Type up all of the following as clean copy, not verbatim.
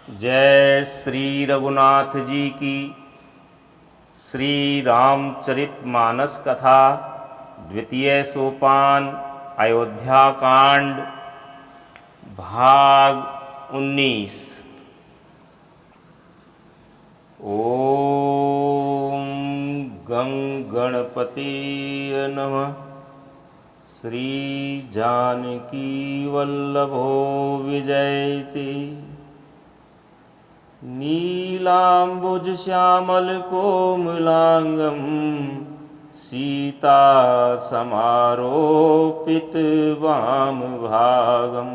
जय श्री रघुनाथ जी की। श्री रामचरितमानस कथा द्वितीय सोपान अयोध्या कांड भाग 19। ओम गं गणपतिये नमः। श्री जानकी वल्लभो विजयति। नीलाम्बुज श्यामल कोमलांगं सीता समारोपित वाम भागं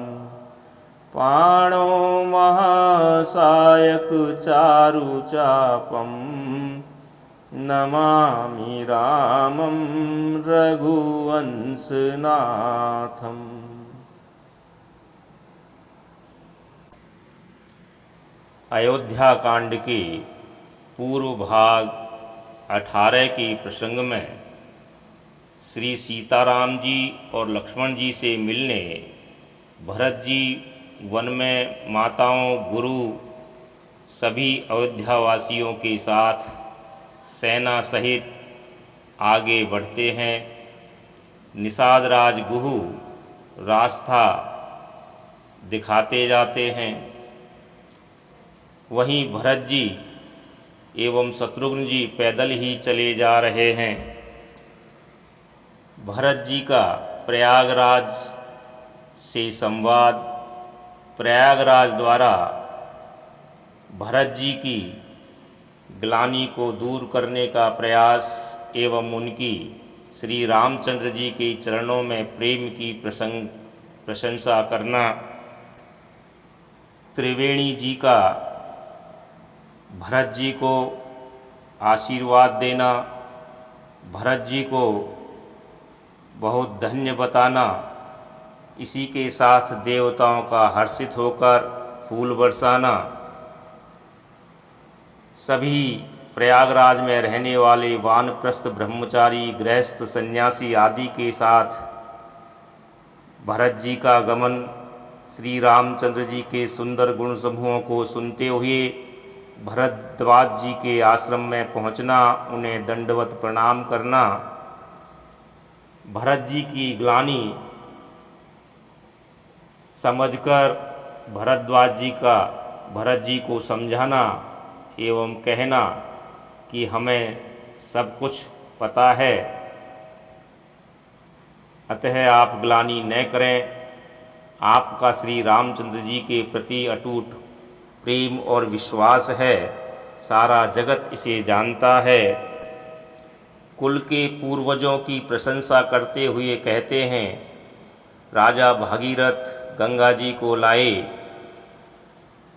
पाणौ महासायक चारु चापं नमामि रामं रघुवंशनाथम्। अयोध्या कांड के पूर्व भाग 18 के प्रसंग में श्री सीताराम जी और लक्ष्मण जी से मिलने भरत जी वन में माताओं, गुरु, सभी अयोध्यावासियों के साथ सेना सहित आगे बढ़ते हैं। निषाद राज गुहू रास्ता दिखाते जाते हैं। वहीं भरत जी एवं शत्रुघ्न जी पैदल ही चले जा रहे हैं। भरत जी का प्रयागराज से संवाद, प्रयागराज द्वारा भरत जी की ग्लानि को दूर करने का प्रयास एवं उनकी श्री रामचंद्र जी के चरणों में प्रेम की प्रशंसा करना, त्रिवेणी जी का भरत जी को आशीर्वाद देना, भरत जी को बहुत धन्य बताना, इसी के साथ देवताओं का हर्षित होकर फूल बरसाना, सभी प्रयागराज में रहने वाले वानप्रस्थ ब्रह्मचारी, गृहस्थ, सन्यासी आदि के साथ भरत जी का गमन, श्री रामचंद्र जी के सुंदर गुण समूहों को सुनते हुए भरद्वाज जी के आश्रम में पहुंचना, उन्हें दंडवत प्रणाम करना, भरत जी की ग्लानि समझकर भरत जी को समझाना एवं कहना कि हमें सब कुछ पता है, अतः आप ग्लानि न करें। आपका श्री रामचंद्र जी के प्रति अटूट प्रेम और विश्वास है, सारा जगत इसे जानता है। कुल के पूर्वजों की प्रशंसा करते हुए कहते हैं, राजा भागीरथ गंगा जी को लाए,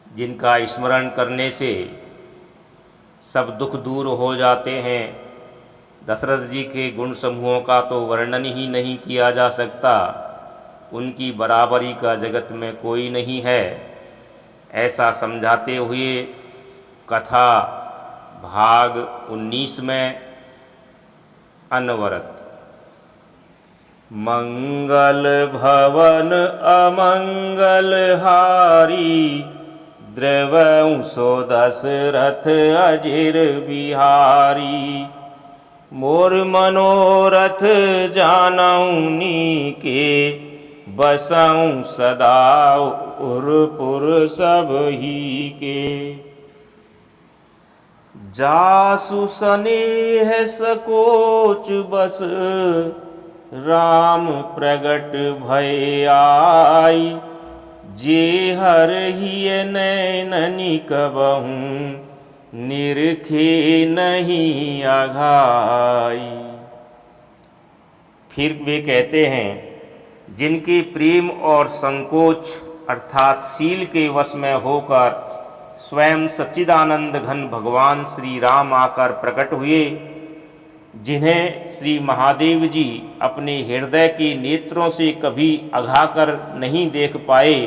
जिनका स्मरण करने से सब दुख दूर हो जाते हैं। दशरथ जी के गुण समूहों का तो वर्णन ही नहीं किया जा सकता, उनकी बराबरी का जगत में कोई नहीं है। ऐसा समझाते हुए कथा भाग 19 में अनवरत मंगल भवन अमंगल हारी, द्रवंशो दशरथ अजिर बिहारी। मोर मनोरथ जानौनी के, बसऊँ सदा उरपुर सब ही के। जासु स्नेह सकोच बस, राम प्रगट भय आई। जे हर हिय नैननि कबहूँ, निरखे नहीं अघाई। फिर वे कहते हैं, जिनके प्रेम और संकोच अर्थात शील के वश में होकर स्वयं सच्चिदानंद घन भगवान श्री राम आकर प्रकट हुए, जिन्हें श्री महादेव जी अपने हृदय के नेत्रों से कभी अघाकर नहीं देख पाए।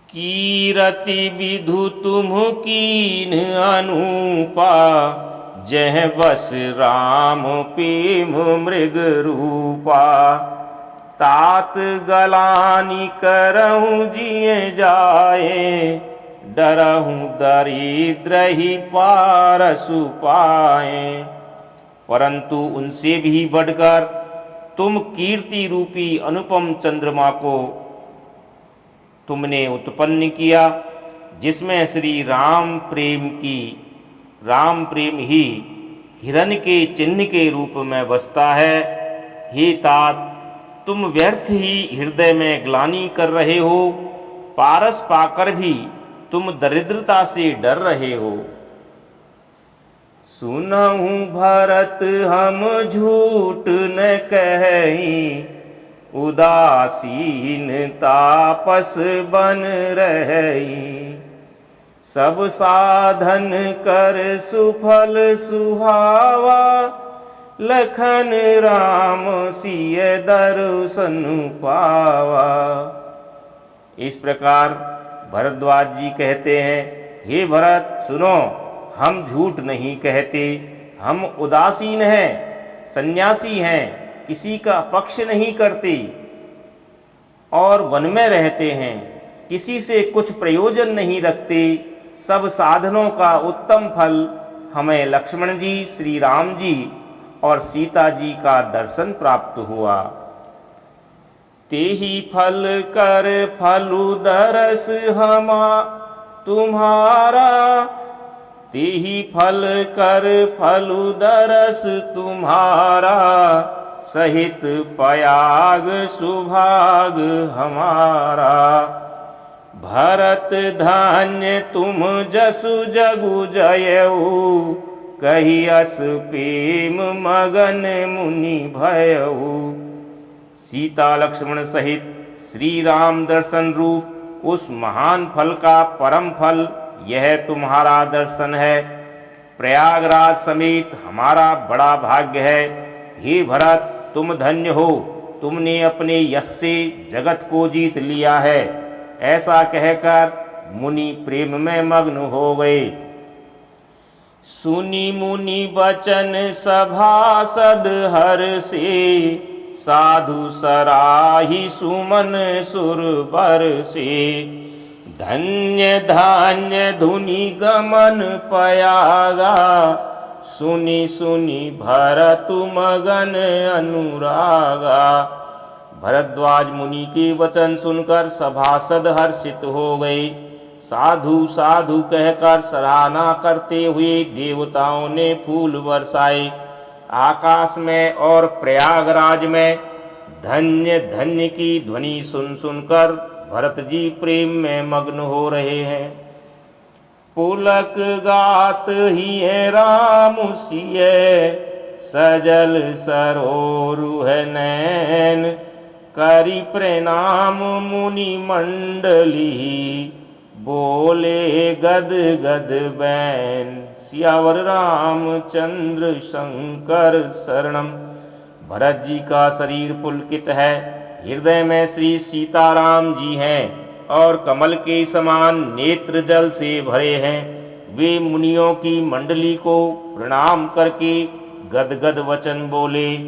कीरति विधु तुम कीन अनुपा, जह बस राम प्रेम मृग रूपा। तात गलानी करहूँ जिए जाए, डरहूँ दरिद्र ही पारसु पाए। परंतु उनसे भी बढ़कर तुम कीर्ति रूपी अनुपम चंद्रमा को तुमने उत्पन्न किया, जिसमें श्री राम प्रेम ही हिरण के चिन्ह के रूप में बसता है। हे तात, तुम व्यर्थ ही हृदय में ग्लानि कर रहे हो, पारस पाकर भी तुम दरिद्रता से डर रहे हो। सुनहु भरत हम झूठ न कहीं, उदासीन तापस बन रही। सब साधन कर सुफल सुहावा, लखन राम सिय दर्शन पावा। इस प्रकार भरद्वाज जी कहते हैं, हे भरत सुनो, हम झूठ नहीं कहते, हम उदासीन हैं, सन्यासी हैं, किसी का पक्ष नहीं करते और वन में रहते हैं, किसी से कुछ प्रयोजन नहीं रखते। सब साधनों का उत्तम फल हमें लक्ष्मण जी, श्री राम जी और सीता जी का दर्शन प्राप्त हुआ। तेहि फल कर फलु दरस हमा तुम्हारा, तेहि फल कर फलु दरस तुम्हारा, सहित पयाग सुभाग हमारा। भरत धान्य तुम जसु जगु जयऊ, कही अस प्रेम मगन मुनि भयऊ। सीता लक्ष्मण सहित श्री राम दर्शन रूप उस महान फल का परम फल यह तुम्हारा दर्शन है। प्रयागराज समेत हमारा बड़ा भाग्य है। हे भरत, तुम धन्य हो, तुमने अपने यश से जगत को जीत लिया है। ऐसा कहकर मुनि प्रेम में मग्न हो गए। सुनी मुनि बचन सभासद हर्षे, साधु सराही सुमन सुर बरसे। धन्य धान्य धुनि गमन पयागा, सुनि सुनि भरत मगन अनुरागा। भरद्वाज मुनि के वचन सुनकर सभासद हर्षित हो गए। साधु साधु कहकर सराहना करते हुए देवताओं ने फूल बरसाए। आकाश में और प्रयागराज में धन्य धन्य की ध्वनि सुन सुनकर भरत जी प्रेम में मग्न हो रहे हैं। पुलक गात ही राम सिय, सजल सरोरुह नैन। करि प्रणाम मुनि मंडली, बोले गद गद बैन। सियावर रामचंद्र शंकर शरणम। भरत जी का शरीर पुलकित है, हृदय में श्री सीताराम जी हैं और कमल के समान नेत्र जल से भरे हैं। वे मुनियों की मंडली को प्रणाम करके गदगद वचन बोले।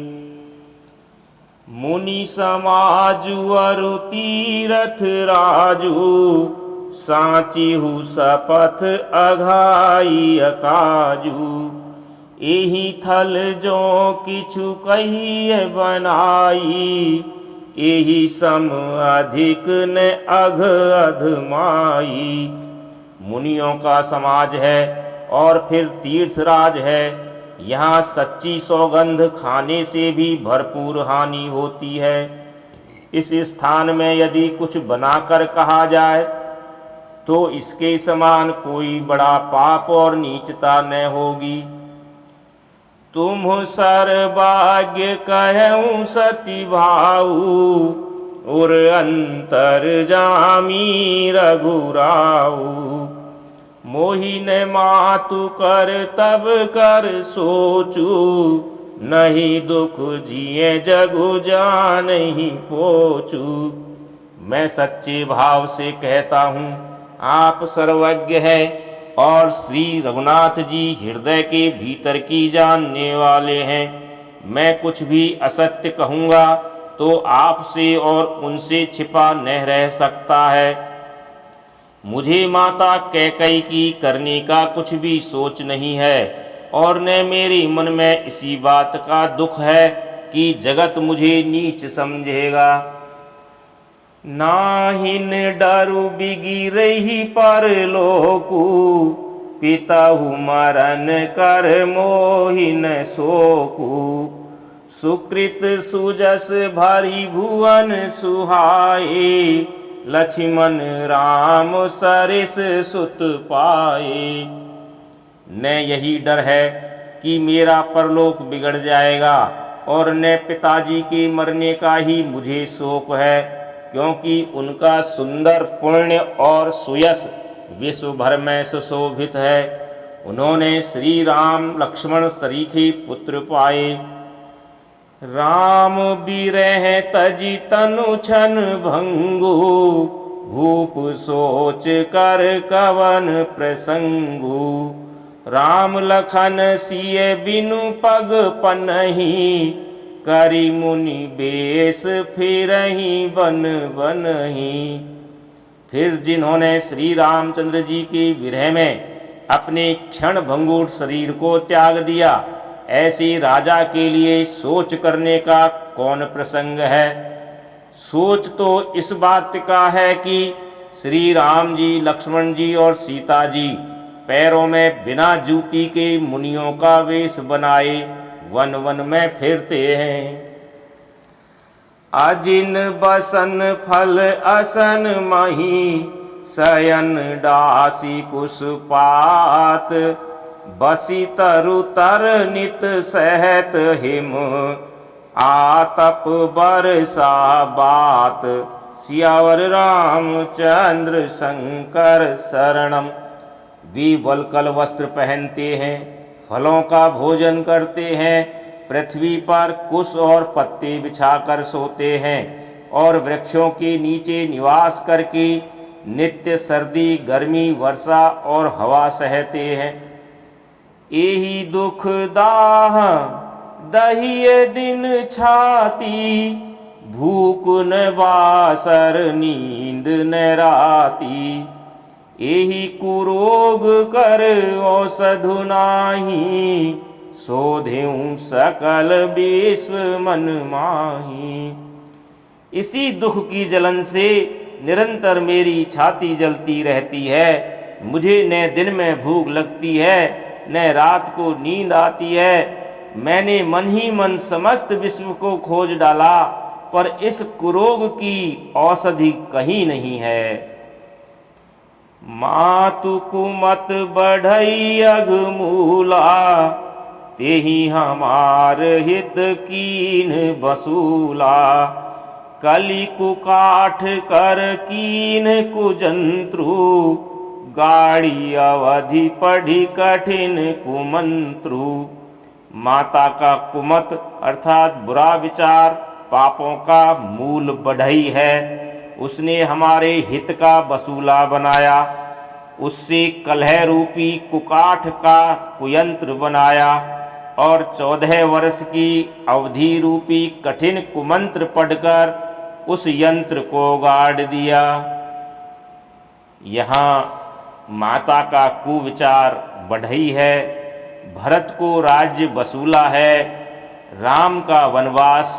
मुनि समाजु अरु तीरथ राजू, साचिहु सपथ अघाई अकाजू। एहि थल जो किछु कहिए बनाई, एहि सम अधिक न अघ अधमाई। मुनियों का समाज है और फिर तीर्थराज है। यहाँ सच्ची सौगंध खाने से भी भरपूर हानि होती है। इस स्थान में यदि कुछ बनाकर कहा जाए तो इसके समान कोई बड़ा पाप और नीचता न होगी। तुम सर्वभाग्य कहूँ सती भाऊ, उर अंतर जामी रघुराऊ। मोहिन मातु कर तब कर सोचू, नहीं दुख जिए जगु जानहि पोचू। मैं सच्चे भाव से कहता हूँ, आप सर्वज्ञ हैं और श्री रघुनाथ जी हृदय के भीतर की जानने वाले हैं। मैं कुछ भी असत्य कहूँगा तो आपसे और उनसे छिपा न रह सकता है। मुझे माता कैकई की करने का कुछ भी सोच नहीं है, और न मेरे मन में इसी बात का दुख है कि जगत मुझे नीच समझेगा। नाहिन डरु बिगी रही पर लोकू, पिताहु मरन कर मोहिन शोकू। सुकृत सुजस भरी भुवन सुहाए, लक्ष्मण राम सरिस सुत पाए। न यही डर है कि मेरा परलोक बिगड़ जाएगा, और न पिताजी के मरने का ही मुझे शोक है, क्योंकि उनका सुंदर पुण्य और सुयश विश्व भर में सुशोभित है। उन्होंने श्री राम लक्ष्मण सरीखे पुत्र पाए। राम बिरह तजी तनु छन भंगु, भूप सोच कर कवन प्रसंगु। राम लखन सिय बिनु पग पनहि, करि मुनि बेस फिरहि बन बनहि। फिर जिन्होंने श्री रामचंद्र जी के विरह में अपने क्षण भंगुर शरीर को त्याग दिया, ऐसे राजा के लिए सोच करने का कौन प्रसंग है। सोच तो इस बात का है कि श्री राम जी, लक्ष्मण जी और सीता जी पैरों में बिना जूती के मुनियों का वेश बनाए वन वन में फिरते हैं। अजिन बसन फल असन मही, शयन डासी कुसपात। बसी तरु तर नित सहत हिम, आतप बरसा बात। सियावर रामचंद्र शंकर शरणम। वे वल्कल वस्त्र पहनते हैं, फलों का भोजन करते हैं, पृथ्वी पर कुश और पत्ते बिछाकर सोते हैं, और वृक्षों के नीचे निवास करके नित्य सर्दी, गर्मी, वर्षा और हवा सहते हैं। एही दुख दाह दहिए दिन छाती, भूख न बासर नींद न राती। एही कुरोग कर औषधु नाही, सोधेऊ सकल विश्व मन माही। इसी दुख की जलन से निरंतर मेरी छाती जलती रहती है। मुझे न दिन में भूख लगती है, न रात को नींद आती है। मैंने मन ही मन समस्त विश्व को खोज डाला, पर इस कुरोग की औषधि कहीं नहीं है। मातु कुमत बढ़ई अगमूला, तेहि हमार हित कीन बसूला। कली कुकाठ कर कीन कुजंत्रु, गाड़ी अवधि पढ़ी कठिन कुमंत्रु। माता का कुमत अर्थात बुरा विचार पापों का मूल बढ़ई है। उसने हमारे हित का वसूला बनाया, उससे कलह रूपी कुकाठ का कुयंत्र बनाया, और 14 वर्ष की अवधि रूपी कठिन कुमंत्र पढ़कर उस यंत्र को गाड़ दिया। यहाँ माता का कुविचार बढ़ई है, भरत को राज्य वसूला है, राम का वनवास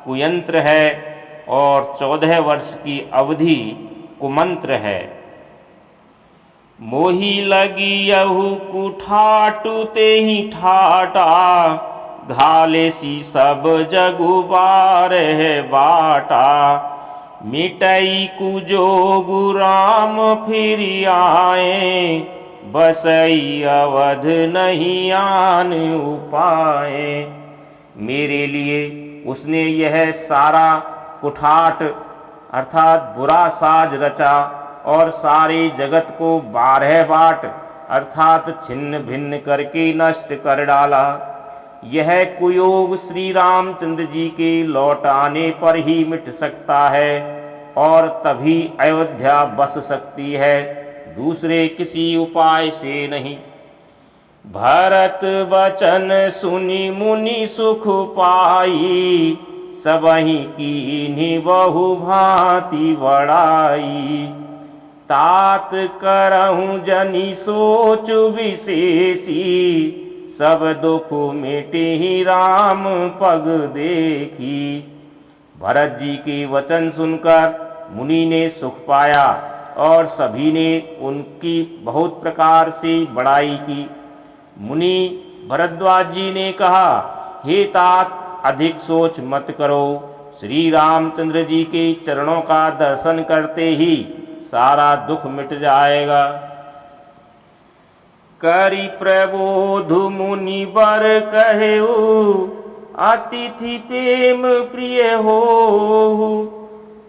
कुयंत्र है, और 14 वर्ष की अवधि कुमंत्र है। मोही लगी यहु कुठाटु तेहि ठाटा, घाले सी सब जगु बारह बाटा। मिटई कुजोगु राम फिर आए, बसई अवध नहीं आन उपाए। मेरे लिए उसने यह सारा कुठाट अर्थात बुरा साज रचा, और सारे जगत को 12 बाट अर्थात छिन्न भिन्न करके नष्ट कर डाला। यह कुयोग श्री रामचंद्र जी के लौट आने पर ही मिट सकता है, और तभी अयोध्या बस सकती है, दूसरे किसी उपाय से नहीं। भरत वचन सुनि मुनि सुख पाई, सबहि कीन्ही बहु भांति बड़ाई। तात करहु जनि सोच विशेषी, सब दुख मिटहि राम पग देखी। भरत जी के वचन सुनकर मुनि ने सुख पाया और सभी ने उनकी बहुत प्रकार से बड़ाई की। मुनि भरद्वाज जी ने कहा, हे तात, अधिक सोच मत करो। श्री रामचंद्र जी के चरणों का दर्शन करते ही सारा दुख मिट जाएगा। करि प्रबोध मुनि बर कहेऊ, अतिथि प्रेम प्रिय होहु।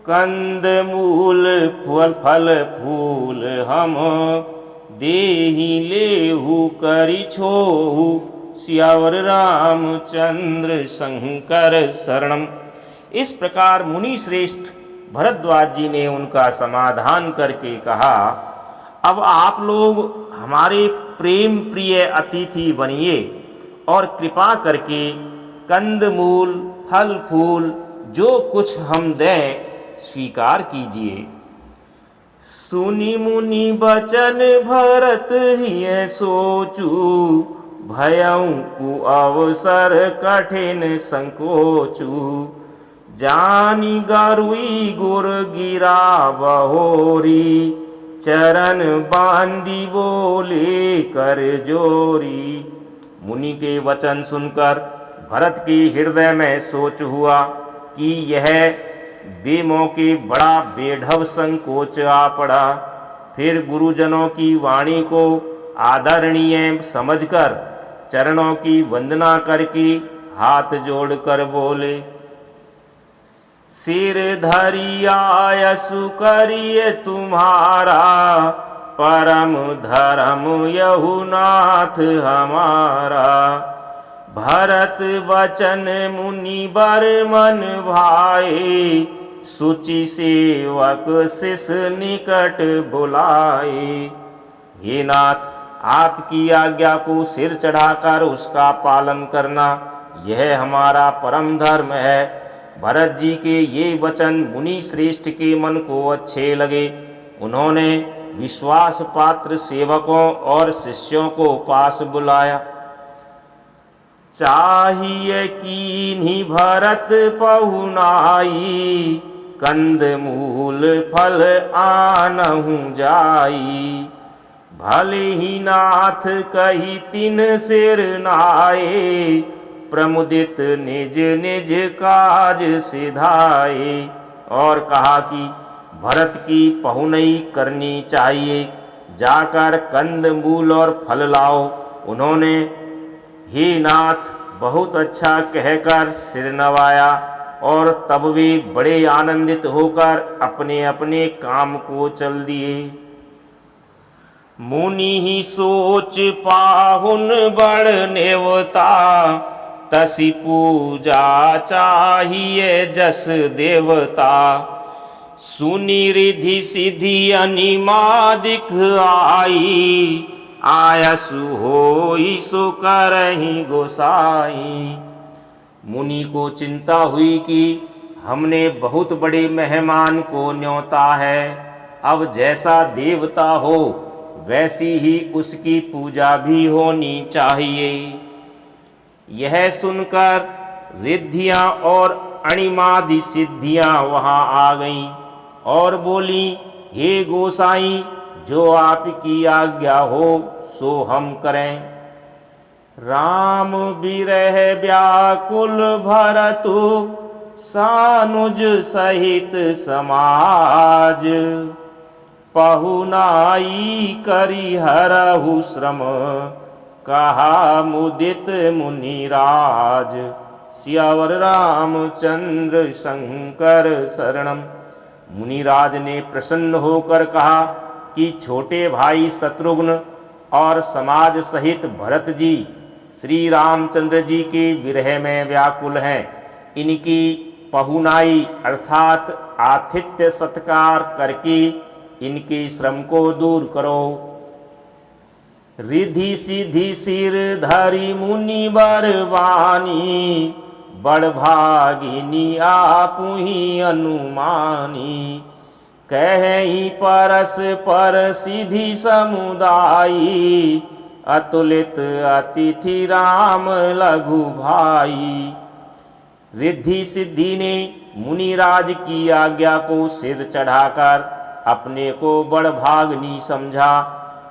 कंद मूल फल फूल हम देहि लेहु करि छोहु। सियावर रामचंद्र शंकर शरणम। इस प्रकार मुनि श्रेष्ठ भरद्वाज जी ने उनका समाधान करके कहा, अब आप लोग हमारे प्रेम प्रिय अतिथि बनिए और कृपा करके कंद मूल फल फूल जो कुछ हम दें स्वीकार कीजिए। सुनि मुनि बचन भरत हिय सोचू, भयउ कु अवसर कठिन संकोचू। जानी गरुई गुर गिरा बहोरी, चरण बांधी बोले कर जोरी। मुनि के वचन सुनकर भरत के हृदय में सोच हुआ कि यह बेमौके बड़ा बेढव संकोच आ पड़ा। फिर गुरुजनों की वाणी को आदरणीय समझकर चरणों की वंदना करके हाथ जोड़कर बोले, सिर धरि आयसु करिए तुम्हारा, परम धर्म यहु नाथ हमारा। भरत वचन मुनि बर मन भाए, सुचि सेवक शिष निकट बुलाए। हे नाथ, आपकी आज्ञा को सिर चढ़ाकर उसका पालन करना यह हमारा परम धर्म है। भरत जी के ये वचन मुनि श्रेष्ठ के मन को अच्छे लगे। उन्होंने विश्वास पात्र सेवकों और शिष्यों को पास बुलाया। चाहिए कीन्ही भरत पहुनाई, कंद मूल फल आनहु जाई। भले ही नाथ कही तिन सिर नाए, प्रमुदित निज निज काज सिधाए। और कहा कि भरत की पहुनई करनी चाहिए, जाकर कंद मूल और फल लाओ। उन्होंने हे नाथ बहुत अच्छा कहकर सिर नवाया और तब वे बड़े आनंदित होकर अपने अपने काम को चल दिए। मुनि ही सोच पाहुन बड़ नेवता, तसी पूजा चाहिए जस देवता। सुनि रिधि सिद्धि अनिमादिक आई, आयसु होई सो करहि गोसाई। मुनि को चिंता हुई कि हमने बहुत बड़े मेहमान को न्योता है, अब जैसा देवता हो वैसी ही उसकी पूजा भी होनी चाहिए। यह सुनकर रिद्धियाँ और अणिमादि सिद्धियाँ वहाँ आ गईं और बोली, हे गोसाई, जो आपकी आज्ञा हो सो हम करें। राम बिरह व्याकुल भरतु, सानुज सहित समाज। पहुनाई करि हरहु श्रम, कहा मुदित मुनिराज। सियावर रामचंद्र शंकर शरणम। मुनिराज ने प्रसन्न होकर कहा कि छोटे भाई शत्रुघ्न और समाज सहित भरत जी श्री रामचंद्र जी के विरह में व्याकुल हैं। इनकी पहुनाई अर्थात आतिथ्य सत्कार करके इनके श्रम को दूर करो। रिधि सिद्धि सिर धरि मुनि बर बानी, बड़भागिनी आपुही अनुमानी। कहीं परस पर सिद्धि समुदायी, अतुलित अतिथि राम लघु भाई। रिद्धि सिद्धि ने मुनिराज की आज्ञा को सिर चढ़ाकर अपने को बड़भागनी समझा।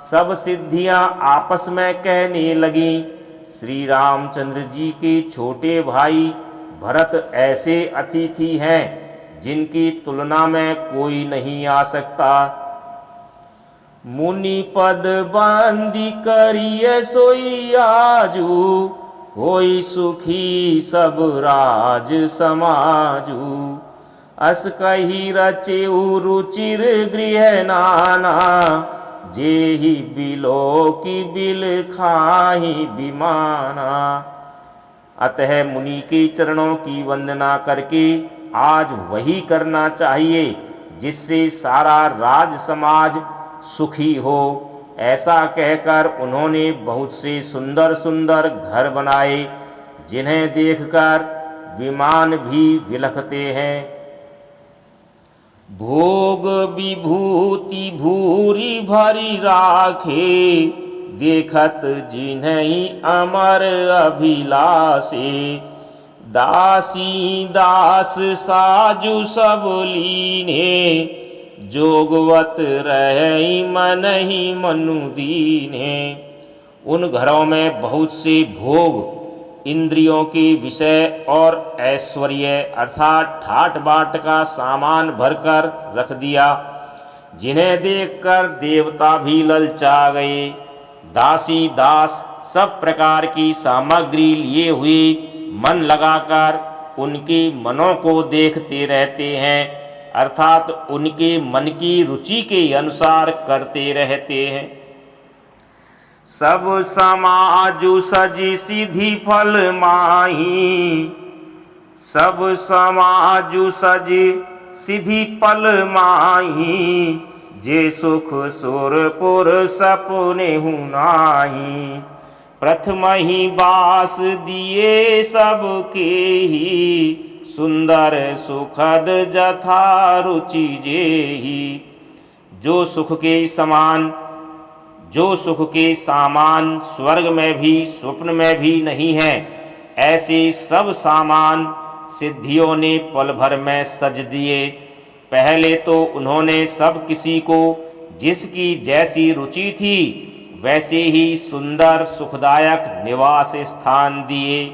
सब सिद्धियां आपस में कहने लगी, श्री रामचंद्र जी के छोटे भाई भरत ऐसे अतिथि हैं जिनकी तुलना में कोई नहीं आ सकता। मुनि पद बंदी करिए सोई आजू, होई सुखी सब राज समाजू। अस कही रचेउ रुचिर गृह नाना, जेहि बिलो की बिल खाही बिमाना। अतः मुनि के चरणों की वंदना करके आज वही करना चाहिए जिससे सारा राज समाज सुखी हो। ऐसा कहकर उन्होंने बहुत से सुंदर सुंदर घर बनाए, जिन्हें देखकर विमान भी विलखते हैं। भोग विभूति भूरी भरी राखे, देखत जिन्हीं अमर अभिलाषे। दासी दास साजु सब लीने, जोगवत रहे मन ही मनु दीने। उन घरों में बहुत से भोग, इंद्रियों के विषय और ऐश्वर्य अर्थात ठाट बाट का सामान भरकर रख दिया, जिन्हें देखकर देवता भी ललचा गए। दासी दास सब प्रकार की सामग्री लिए हुए मन लगाकर उनके मनों को देखते रहते हैं, अर्थात उनके मन की रुचि के अनुसार करते रहते हैं। सब समाजु सजी सिद्धि फल माही, सब समाजु सजी सिद्धि फल माही। जे सुख सुरपुर सपने नाही, प्रथम ही बास दिए सबके ही। सुंदर सुखद जथा रुचि जेहि, जो सुख के सामान स्वर्ग में भी स्वप्न में भी नहीं है, ऐसे सब सामान सिद्धियों ने पल भर में सज दिए। पहले तो उन्होंने सब किसी को जिसकी जैसी रुचि थी वैसे ही सुंदर सुखदायक निवास स्थान दिए।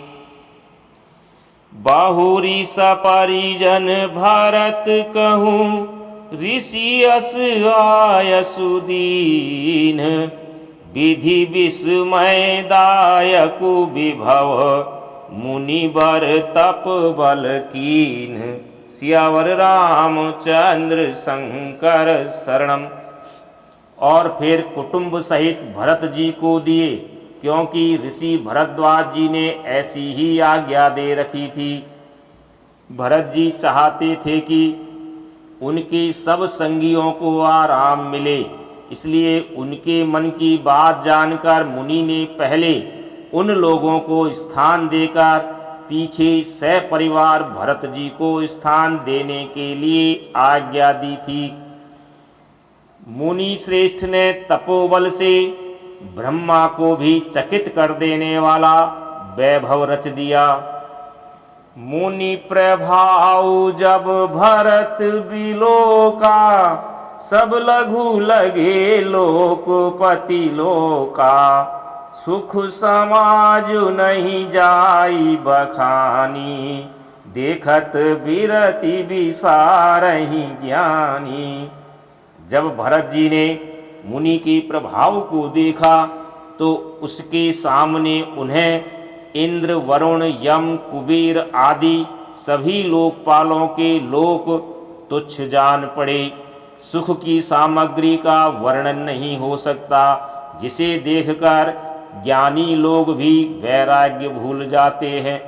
बहुरी सपरिजन भरत कहूँ, ऋषि अस आयसु दीन। विधि विस्मय दायकु विभव, मुनिवर तप बल कीन। सियावर रामचंद्र शंकर शरणम। और फिर कुटुंब सहित भरत जी को दिए, क्योंकि ऋषि भरद्वाज जी ने ऐसी ही आज्ञा दे रखी थी। भरत जी चाहते थे कि उनके सब संगियों को आराम मिले, इसलिए उनके मन की बात जानकर मुनि ने पहले उन लोगों को स्थान देकर पीछे सपरिवार भरत जी को स्थान देने के लिए आज्ञा दी थी। मुनि श्रेष्ठ ने तपोबल से ब्रह्मा को भी चकित कर देने वाला वैभव रच दिया। मुनि प्रभाव जब भरत बिलोका, सब लघु लगे लोकपति लोका। सुख समाज नहीं जाई बखानी, देखत बिरति बिसारहि ज्ञानी। जब भरत जी ने मुनि के प्रभाव को देखा तो उसके सामने उन्हें इंद्र वरुण यम कुबेर आदि सभी लोकपालों के लोक तुच्छ जान पड़े। सुख की सामग्री का वर्णन नहीं हो सकता, जिसे देखकर ज्ञानी लोग भी वैराग्य भूल जाते हैं।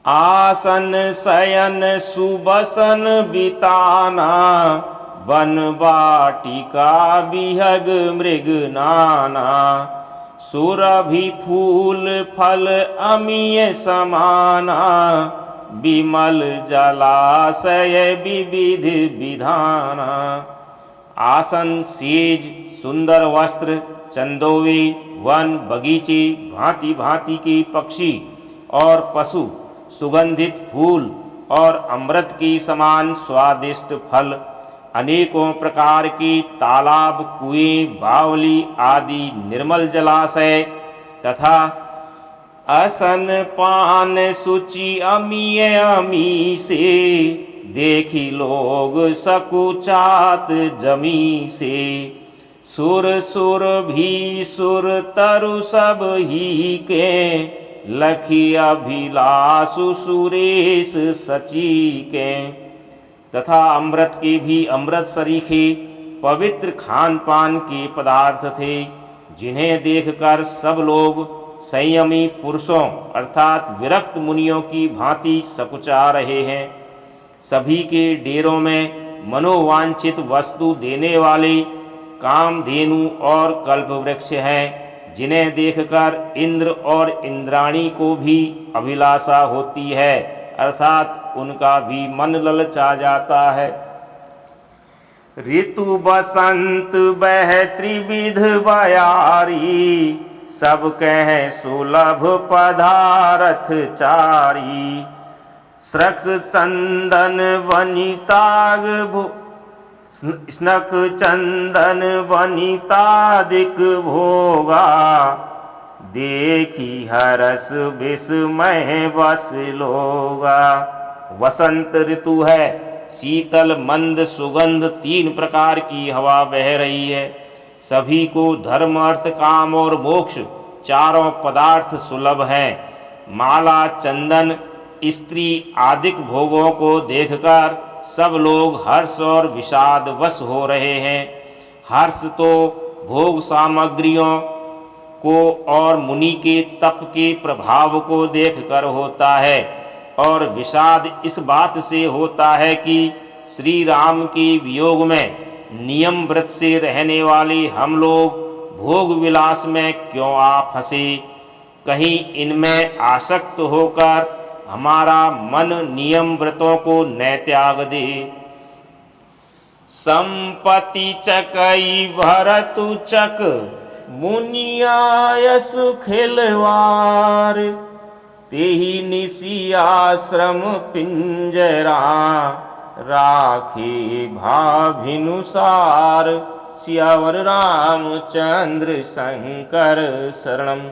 आसन शयन सुबसन बिताना, वन वाटिका बिहग मृग नाना। सुरभि फूल फल अमीय समाना, विमल जलाशय विविध विधाना। आसन सेज सुंदर वस्त्र चंदोवे वन बगीचे भांति भांति के पक्षी और पशु, सुगंधित फूल और अमृत के समान स्वादिष्ट फल, अनेकों प्रकार के तालाब कुएं बावली आदि निर्मल जलाशय तथा असन पान सुचि अमीय अमी से, देखी लोग सकुचात जमी से। सुर सुर भी सुर तरु सब ही के, लखी अभिलाषु सुरेश सची के। तथा अमृत के भी अमृत सरीखे पवित्र खान पान के पदार्थ थे, जिन्हें देखकर सब लोग संयमी पुरुषों अर्थात विरक्त मुनियों की भांति सकुचा रहे हैं। सभी के डेरों में मनोवांछित वस्तु देने वाले कामधेनु और कल्पवृक्ष हैं, जिन्हें देखकर इंद्र और इंद्राणी को भी अभिलाषा होती है, अर्थात उनका भी मन ललचा जाता है। ऋतु बसंत बह त्रिविध बयारी, सब कह सुलभ पदारथ चारी। स्रक संदन वनिताग स्नक चंदन वनितादिक भोगा, देखी हरस विस्मय बस लोगा। वसंत ऋतु है, शीतल मंद सुगंध 3 प्रकार की हवा बह रही है। सभी को धर्म अर्थ काम और मोक्ष चारों पदार्थ सुलभ हैं। माला चंदन स्त्री आदिक भोगों को देखकर सब लोग हर्ष और विषाद वश हो रहे हैं। हर्ष तो भोग सामग्रियों को और मुनि के तप के प्रभाव को देखकर होता है, और विषाद इस बात से होता है कि श्री राम के वियोग में नियम व्रत से रहने वाले हम लोग भोग विलास में क्यों आ फंसे। कहीं इनमें आसक्त होकर हमारा मन नियम व्रतों को न त्याग दे। संपत्ति चकई भरतु चक, मुनियायस खिलवार। तेहि निसी आश्रम पिंजरा, राखे भाभिनुसार। सियावर रामचंद्र शंकर शरणम।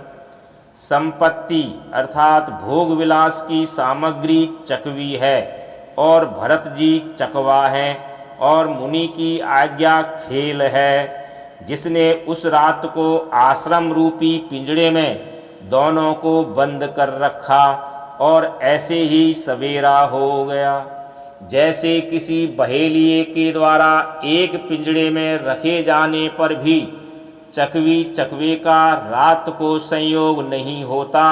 संपत्ति अर्थात भोग विलास की सामग्री चकवी है और भरत जी चकवा है, और मुनि की आज्ञा खेल है। जिसने उस रात को आश्रम रूपी पिंजड़े में दोनों को बंद कर रखा और ऐसे ही सवेरा हो गया। जैसे किसी बहेलिए के द्वारा एक पिंजड़े में रखे जाने पर भी चकवी चकवे का रात को संयोग नहीं होता,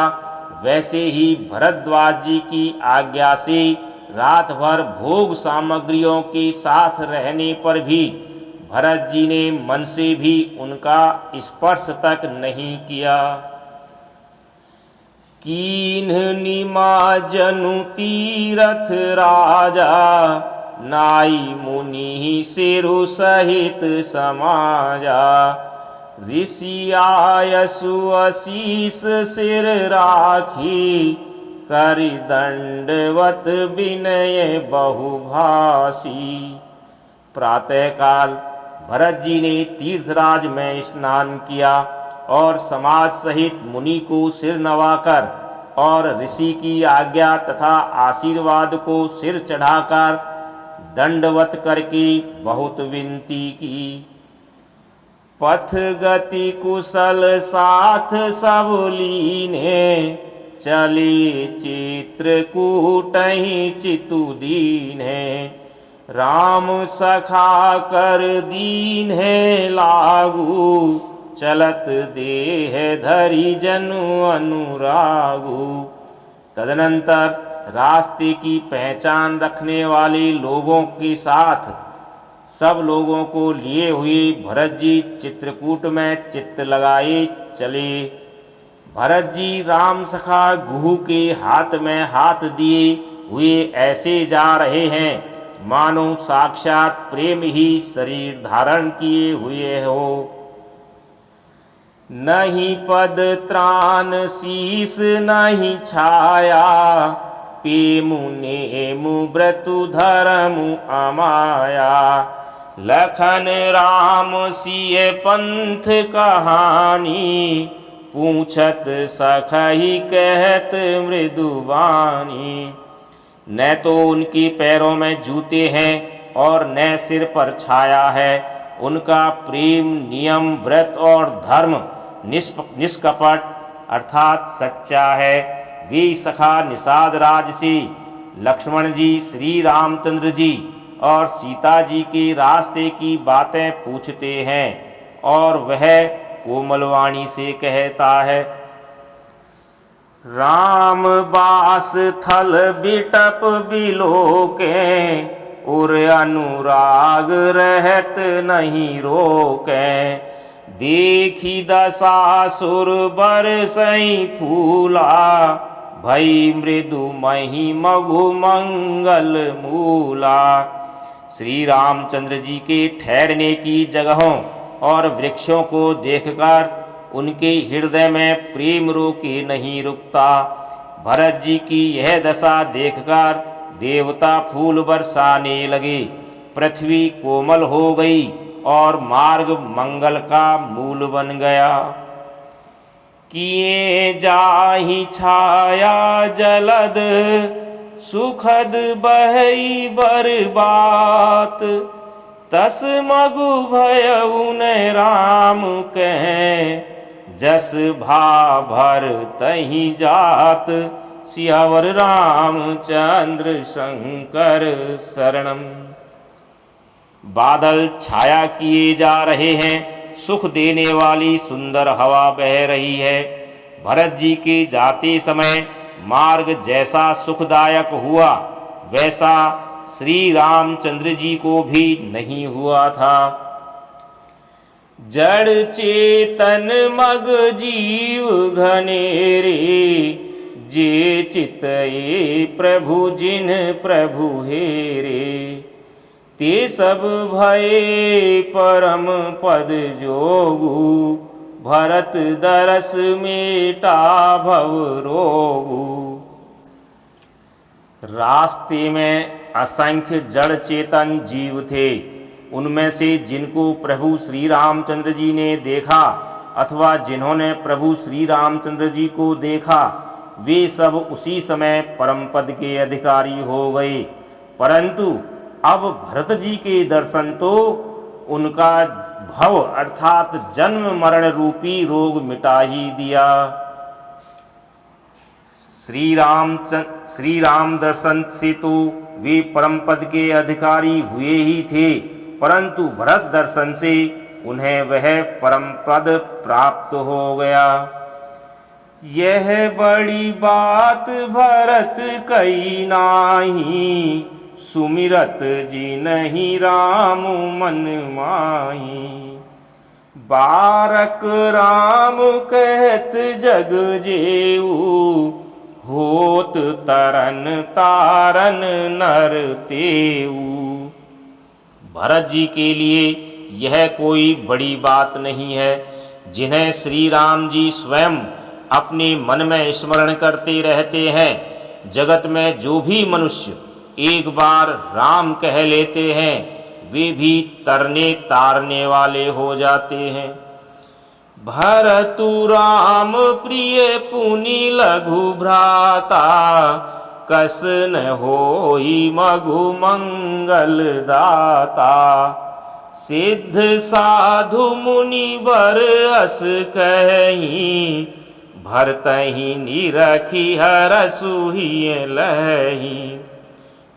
वैसे ही भरद्वाज जी की आज्ञा से रात भर भोग सामग्रियों के साथ रहने पर भी भरत जी ने मन से भी उनका स्पर्श तक नहीं किया। कीन्ह निमा जनु तीरथ राजा, नाई मुनि सिरु सहित समाजा। ऋषि आयसु असीस सिर राखी, कर दंडवत विनय बहुभाषी। प्रातःकाल भरत जी ने तीर्थराज में स्नान किया और समाज सहित मुनि को सिर नवाकर और ऋषि की आज्ञा तथा आशीर्वाद को सिर चढ़ाकर दंडवत करके बहुत विनती की। पथ गति कुशल साथ सब लीने, चली चित्रकूटहि चितु दीन्हे। राम सखा कर दीन है लागू, चलत देह धरि जनु अनुरागु। तदनंतर रास्ते की पहचान रखने वाले लोगों के साथ सब लोगों को लिए हुए भरत जी चित्रकूट में चित्त लगाए चले। भरत जी राम सखा गुहू के हाथ में हाथ दिए हुए ऐसे जा रहे हैं मानो साक्षात प्रेम ही शरीर धारण किए हुए हो। नहीं पद त्राण शीस नहीं छाया, पेमु नेमु व्रतु धर्मु अमाया। लखन राम सिय पंथ कहानी, पूछत सखहि कहत मृदुबानी। न तो उनके पैरों में जूते हैं और न सिर पर छाया है। उनका प्रेम नियम व्रत और धर्म निष्कपट अर्थात सच्चा है। वे सखा निषाद राज से लक्ष्मण जी, श्री रामचंद्र जी और सीता जी के रास्ते की बातें पूछते हैं और वह कोमलवाणी से कहता है, राम बास थल बिटप बिलोके, उर अनुराग रहत नहीं रोके। देखी दशा सुर बरसई फूला, भई मृदु मही मघु मंगल मूला। श्री रामचंद्र जी के ठहरने की जगहों और वृक्षों को देखकर उनके हृदय में प्रेम रोके नहीं रुकता। भरत जी की यह दशा देखकर देवता फूल बरसाने लगे, पृथ्वी कोमल हो गई और मार्ग मंगल का मूल बन गया। किए जाहि छाया जलद, सुखद बहई बरबात। तस मगु भयउ न राम कहें, जस भा भर तहि जात। सियावर रामचंद्र शंकर शरणम। बादल छाया किए जा रहे हैं, सुख देने वाली सुंदर हवा बह रही है। भरत जी के जाते समय मार्ग जैसा सुखदायक हुआ वैसा श्री रामचंद्र जी को भी नहीं हुआ था। जड़ चेतन मग जीव घनेरे, जे चितए प्रभु जिन प्रभु हेरे। ते सब भये परम पद जोगु, भरत दरस मेटा भव रोगु। रास्ते में असंख्य जड़ चेतन जीव थे। उनमें से जिनको प्रभु श्री रामचंद्र जी ने देखा अथवा जिन्होंने प्रभु श्री रामचंद्र जी को देखा, वे सब उसी समय परम पद के अधिकारी हो गए। परंतु अब भरत जी के दर्शन तो उनका भव अर्थात जन्म मरण रूपी रोग मिटा ही दिया। श्री राम दर्शन से तो वे परम पद के अधिकारी हुए ही थे, परंतु भरत दर्शन से उन्हें वह परम पद प्राप्त हो गया। यह बड़ी बात भरत कई नाही, सुमिरत जी नहीं राम मन माही। बारक राम कहत जग जेऊ, होत तरन तारन नर तेऊ। भरत जी के लिए यह कोई बड़ी बात नहीं है, जिन्हें श्री राम जी स्वयं अपने मन में स्मरण करते रहते हैं। जगत में जो भी मनुष्य एक बार राम कह लेते हैं, वे भी तरने तारने वाले हो जाते हैं। भरतु राम प्रिय पुनि लघु भ्राता, कस न होई मघु मंगल दाता। सिद्ध साधु मुनि बर अस कहीं, भरतहि निरखी हरसु ही लही।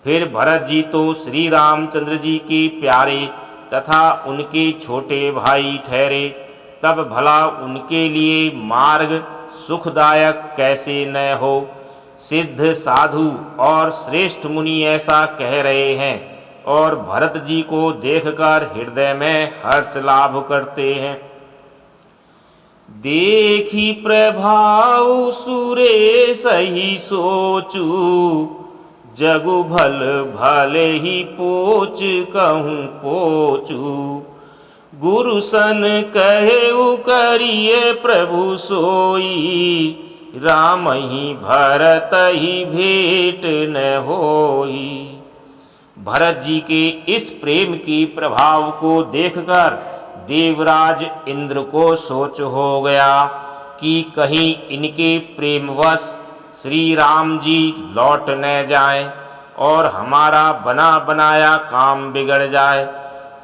फिर भरत जी तो श्री रामचंद्र जी के प्यारे तथा उनके छोटे भाई ठहरे, तब भला उनके लिए मार्ग सुखदायक कैसे न हो। सिद्ध साधु और श्रेष्ठ मुनि ऐसा कह रहे हैं, और भरत जी को देखकर हृदय में हर्ष लाभ करते हैं। देखी प्रभाव सुरे सही सोचू, जगु भल भले ही पोच कहूँ पोचू। गुरु सन कहेउ करिए प्रभु सोई, राम ही भरत ही भेंट न होई। भरत जी के इस प्रेम की प्रभाव को देखकर देवराज इंद्र को सोच हो गया कि कहीं इनके प्रेमवश श्री राम जी लौट न जाएं और हमारा बना बनाया काम बिगड़ जाए।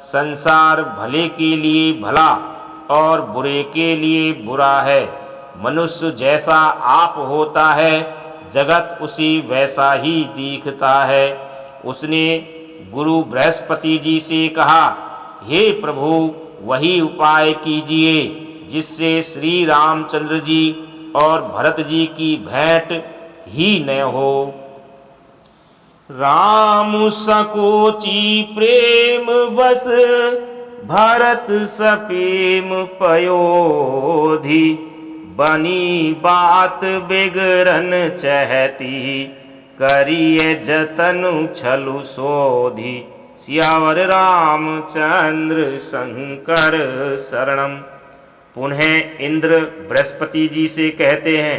संसार भले के लिए भला और बुरे के लिए बुरा है। मनुष्य जैसा आप होता है, जगत उसी वैसा ही दिखता है। उसने गुरु बृहस्पति जी से कहा, हे प्रभु, वही उपाय कीजिए जिससे श्री रामचंद्र जी और भरत जी की भेंट ही न हो। राम सकोची प्रेम बस, भरत सपेम पयोधि। बनी बात बिगड़न चहती, करिए जतनु छलु सोधि। सियावर रामचंद्र शंकर शरणम। पुनः इंद्र बृहस्पति जी से कहते हैं,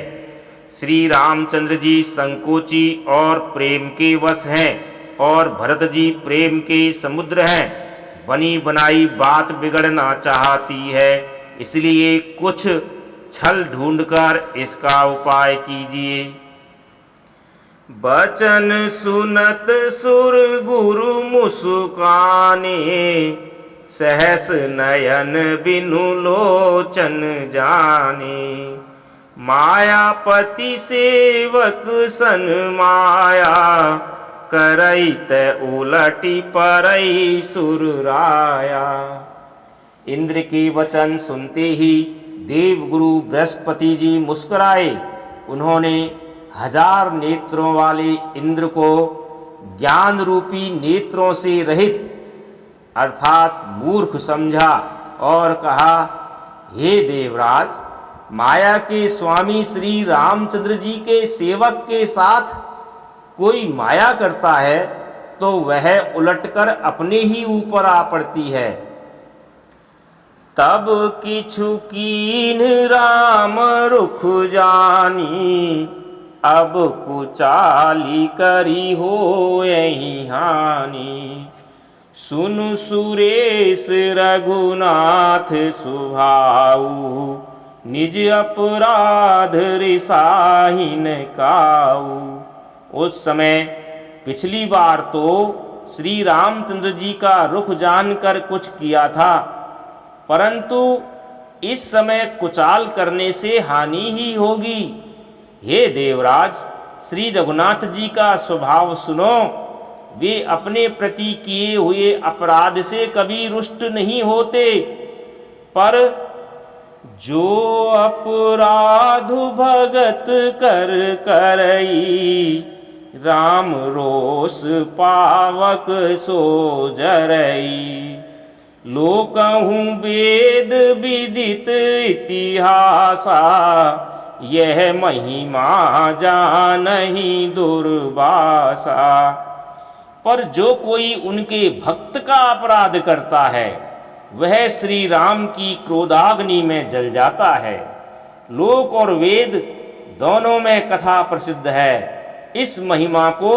श्री रामचंद्र जी संकोची और प्रेम के वश हैं और भरत जी प्रेम के समुद्र हैं। बनी बनाई बात बिगड़ना चाहती है, इसलिए कुछ छल ढूंढकर इसका उपाय कीजिए। बचन सुनत सुर गुरु मुस्काने, सहस नयन बिनु लोचन जाने। मायापति सेवक सन माया, करई ते उलटी परई सुरराया। इंद्र के वचन सुनते ही देवगुरु बृहस्पति जी मुस्कुराए। उन्होंने 1000 नेत्रों वाले इंद्र को ज्ञान रूपी नेत्रों से रहित अर्थात मूर्ख समझा और कहा, हे देवराज, माया के स्वामी श्री रामचंद्र जी के सेवक के साथ कोई माया करता है तो वह उलटकर अपने ही ऊपर आ पड़ती है। तब किछु कीन राम रुख जानी, अब कुचाली करी हो यही हानि। सुन सुरेश रघुनाथ सुभाऊ, निज अपराध रिसाहिन काऊ। उस समय पिछली बार तो श्री रामचंद्र जी का रुख जानकर कुछ किया था, परंतु इस समय कुचाल करने से हानि ही होगी। हे देवराज, श्री रघुनाथ जी का स्वभाव सुनो। वे अपने प्रति किए हुए अपराध से कभी रुष्ट नहीं होते, पर जो अपराध भगत कर करई, राम रोष पावक सो जरई। लोकहूँ वेद विदित इतिहासा, यह महिमा जानहि दुर्वासा। पर जो कोई उनके भक्त का अपराध करता है, वह श्री राम की क्रोधाग्नि में जल जाता है। लोक और वेद दोनों में कथा प्रसिद्ध है। इस महिमा को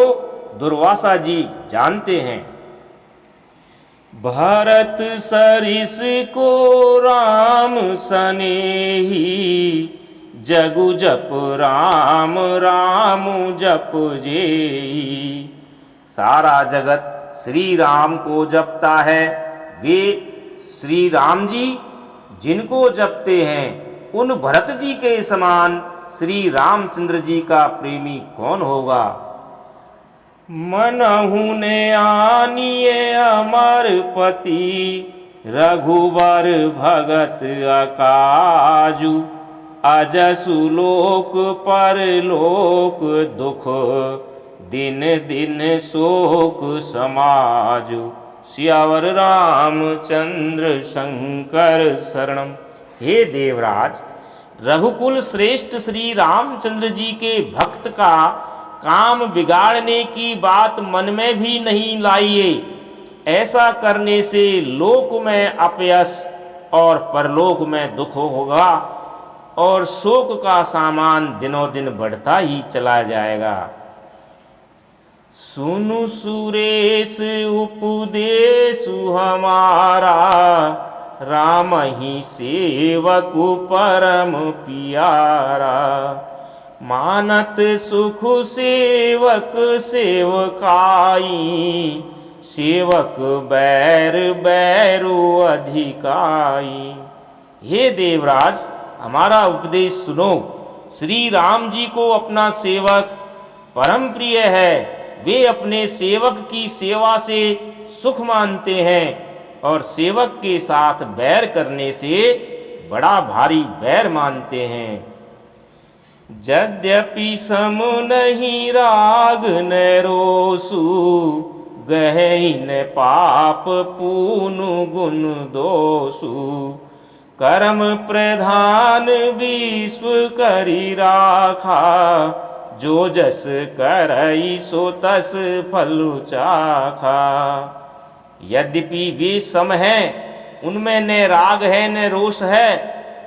दुर्वासा जी जानते हैं। भरत सरिस को राम सनेही, जगु जप राम राम जप जेई। सारा जगत श्री राम को जपता है। वे श्री राम जी जिनको जपते हैं, उन भरत जी के समान श्री रामचंद्र जी का प्रेमी कौन होगा। मनहु ने आनिए अमर पति, रघुबर भगत अकाजु। अजसु लोक पर लोक दुख, दिन दिन शोक समाजु, सियावर रामचंद्र शंकर शरणम। हे देवराज, रघुकुल श्रेष्ठ श्री रामचंद्र जी के भक्त का काम बिगाड़ने की बात मन में भी नहीं लाइए। ऐसा करने से लोक में अपयश और परलोक में दुख होगा और शोक का सामान दिनों दिन बढ़ता ही चला जाएगा। सुनु सुरेश उपदेश हमारा, राम ही सेवक परम पियारा। मानत सुख सेवक सेवकाई, सेवक बैर बैरु अधिकाई। हे देवराज, हमारा उपदेश सुनो। श्री राम जी को अपना सेवक परम प्रिय है। वे अपने सेवक की सेवा से सुख मानते हैं और सेवक के साथ बैर करने से बड़ा भारी बैर मानते हैं। यद्यपि सम नहीं राग न रोसु, गहन पाप पूनु गुण दोषु। कर्म प्रधान विश्व करी राखा, जो जस करई सो तस फलु चाखा। यद्यपि वे सम हैं, उनमें न राग है न रोष है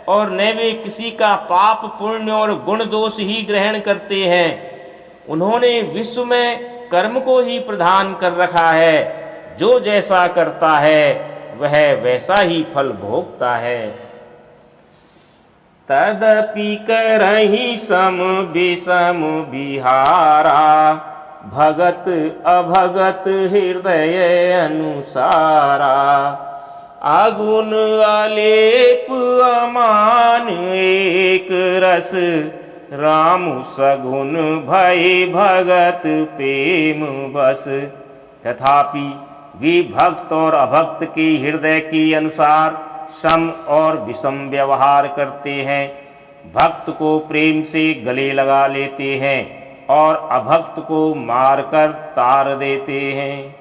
और न वे किसी का पाप पुण्य और गुण दोष ही ग्रहण करते हैं। उन्होंने विश्व में कर्म को ही प्रधान कर रखा है। जो जैसा करता है वह वैसा ही फल भोगता है। तदपि करहि सम विषम विहारा, भगत अभगत हृदय अनुसारा। अगुण अलेप अमान एक रस, राम सगुण भय भगत प्रेम बस। तथापि वे भक्त और अभक्त के हृदय के अनुसार सम और विषम व्यवहार करते हैं। भक्त को प्रेम से गले लगा लेते हैं और अभक्त को मारकर तार देते हैं।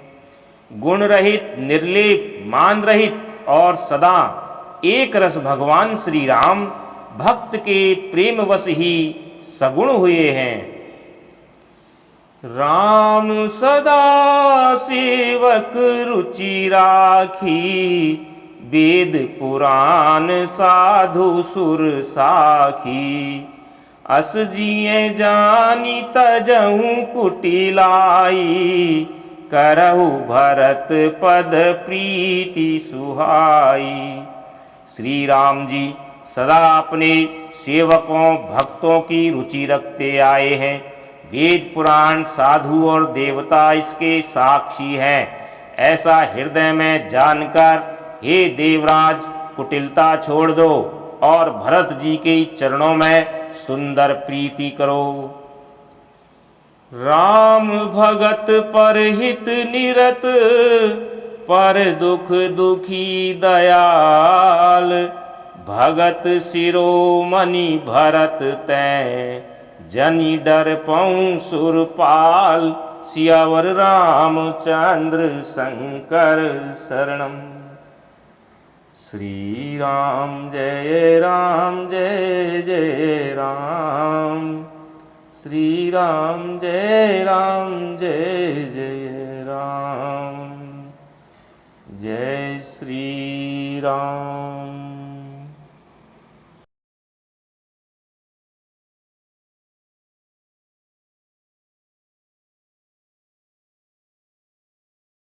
गुण रहित, निर्लेप, मान रहित और सदा एक रस भगवान श्री राम भक्त के प्रेमवश ही सगुण हुए हैं। राम सदा सेवक रुचि राखी, वेद पुराण साधु सुर साखी। अस जिये जानी तजहु कुटिलाई, करहु भरत पद प्रीति सुहाई। श्री राम जी सदा अपने सेवकों भक्तों की रुचि रखते आए हैं। वेद पुराण साधु और देवता इसके साक्षी हैं। ऐसा हृदय में जानकर हे देवराज, कुटिलता छोड़ दो और भरत जी के चरणों में सुंदर प्रीति करो। राम भगत पर हित निरत, पर दुख दुखी दयाल। भगत शिरोमणि भरत तैं, जनि डर पऊँ सुरपाल। सियावर रामचंद्र शंकर शरणम। श्री राम जय जय राम। श्री राम जय जय राम। जय श्री राम।